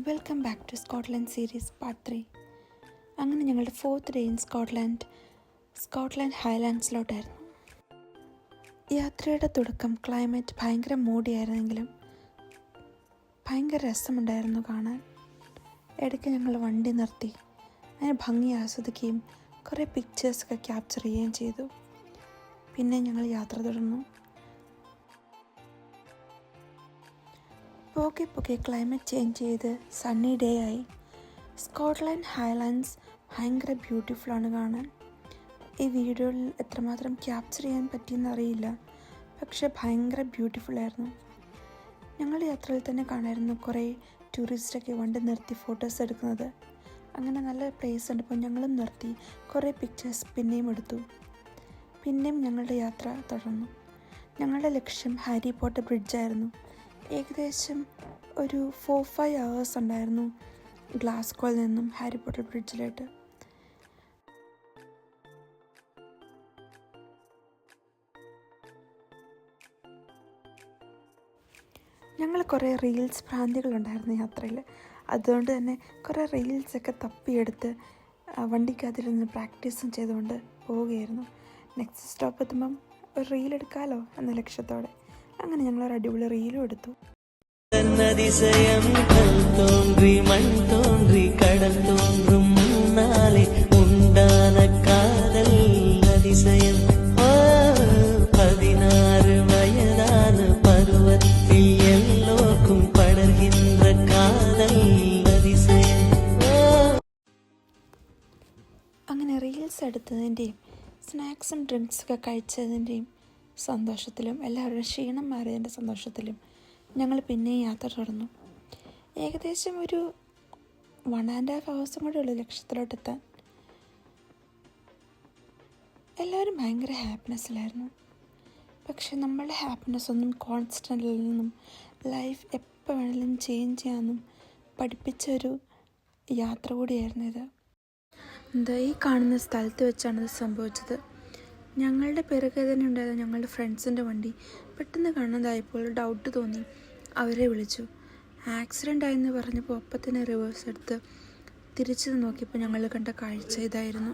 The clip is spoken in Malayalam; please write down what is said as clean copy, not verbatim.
Welcome back to Scotland series part 3. അങ്ങനെ ഞങ്ങളുടെ 4th ഡേ ഇൻ സ്കോട്ട്ലൻഡ് ഹൈലാൻഡ്സിലോട്ടായിരുന്നു. യാത്രയുടെ തുടക്കം ക്ലൈമറ്റ് ഭയങ്കര മൂടിയായിരുന്നെങ്കിലും ഭയങ്കര രസമുണ്ടായിരുന്നു കാണാൻ. ഇടയ്ക്ക് ഞങ്ങൾ വണ്ടി നിർത്തി അതിന് ഭംഗി ആസ്വദിക്കുകയും കുറേ പിക്ചേഴ്സൊക്കെ ക്യാപ്ചർ ചെയ്യുകയും ചെയ്തു. പിന്നെ ഞങ്ങൾ യാത്ര തുടർന്നു. പോകെ ക്ലൈമറ്റ് ചേഞ്ച് ചെയ്ത് സണ്ണി ഡേ ആയി. സ്കോട്ട്ലൻഡ് ഹൈലാൻഡ്സ് ഭയങ്കര ബ്യൂട്ടിഫുള്ളാണ് കാണാൻ. ഈ വീഡിയോയിൽ എത്രമാത്രം ക്യാപ്ചർ ചെയ്യാൻ പറ്റിയെന്ന് അറിയില്ല, പക്ഷെ ഭയങ്കര ബ്യൂട്ടിഫുള്ളായിരുന്നു. ഞങ്ങളുടെ യാത്രയിൽ തന്നെ കാണായിരുന്നു കുറേ ടൂറിസ്റ്റൊക്കെ വണ്ടി നിർത്തി ഫോട്ടോസ് എടുക്കുന്നത്. അങ്ങനെ നല്ല പ്ലേസ് കണ്ടപ്പോൾ ഞങ്ങളും നിർത്തി കുറേ പിക്ചേഴ്സ് പിന്നെയും എടുത്തു. പിന്നെയും ഞങ്ങളുടെ യാത്ര തുടർന്നു. ഞങ്ങളുടെ ലക്ഷ്യം ഹാരി പോട്ടർ ബ്രിഡ്ജായിരുന്നു. ഏകദേശം ഒരു 4-5 hours ഉണ്ടായിരുന്നു ഗ്ലാസ്ഗോയിൽ നിന്നും ഹാരി പോട്ടർ ബ്രിഡ്ജിലോട്ട്. ഞങ്ങൾ കുറേ റീൽസ് ഭ്രാന്തികളുണ്ടായിരുന്നു യാത്രയിൽ. അതുകൊണ്ട് തന്നെ കുറേ റീൽസൊക്കെ തപ്പിയെടുത്ത് വണ്ടിക്കകത്തിരുന്ന് പ്രാക്ടീസും ചെയ്തുകൊണ്ട് പോവുകയായിരുന്നു. നെക്സ്റ്റ് സ്റ്റോപ്പ് എത്തുമ്പം ഒരു റീൽ എടുക്കാമല്ലോ എന്ന ലക്ഷ്യത്തോടെ അങ്ങനെ ഞങ്ങളൊരു അടിപൊളി റീലും എടുത്തു. அதிசயம் கல் தோன்றி மண் தோன்றி கடல் தோன்றும் முன்னாலே உண்டான காதல் அதிசயம். 16 வயதான பருவத்தில் எல்லோருக்கும் படர்கின்ற காதல் அதிசயம். അങ്ങനെ റീൽസ് എടുത്തതിൻ്റെയും സ്നാക്സും ഡ്രിങ്ക്സൊക്കെ കഴിച്ചതിൻ്റെയും സന്തോഷത്തിലും എല്ലാവരുടെയും ക്ഷീണം മാറിയതിൻ്റെ സന്തോഷത്തിലും ഞങ്ങൾ പിന്നെയും യാത്ര തുടർന്നു. ഏകദേശം ഒരു 1.5 hours കൂടെ ഉള്ളൂ ലക്ഷ്യത്തിലോട്ടെത്താൻ. എല്ലാവരും ഭയങ്കര ഹാപ്പിനെസ്സിലായിരുന്നു. പക്ഷെ നമ്മളുടെ ഹാപ്പിനെസ് ഒന്നും കോൺസ്റ്റൻ്റിൽ നിന്നും ലൈഫ് എപ്പോൾ വേണമെങ്കിലും ചേഞ്ച് ചെയ്യാമെന്നും പഠിപ്പിച്ചൊരു യാത്ര കൂടിയായിരുന്നു ഇത്. ഈ കാണുന്ന സ്ഥലത്ത് വെച്ചാണ് ഇത് സംഭവിച്ചത്. ഞങ്ങളുടെ പിറകെ തന്നെ ഉണ്ടായിരുന്ന ഞങ്ങളുടെ ഫ്രണ്ട്സിൻ്റെ വണ്ടി പെട്ടെന്ന് കാണുന്നതായപ്പോൾ ഡൗട്ട് തോന്നി അവരെ വിളിച്ചു. ആക്സിഡൻ്റ് ആയെന്ന് പറഞ്ഞപ്പോൾ അപ്പം തന്നെ റിവേഴ്സ് എടുത്ത് തിരിച്ചു നോക്കിയപ്പോൾ ഞങ്ങൾ കണ്ട കാഴ്ച ഇതായിരുന്നു.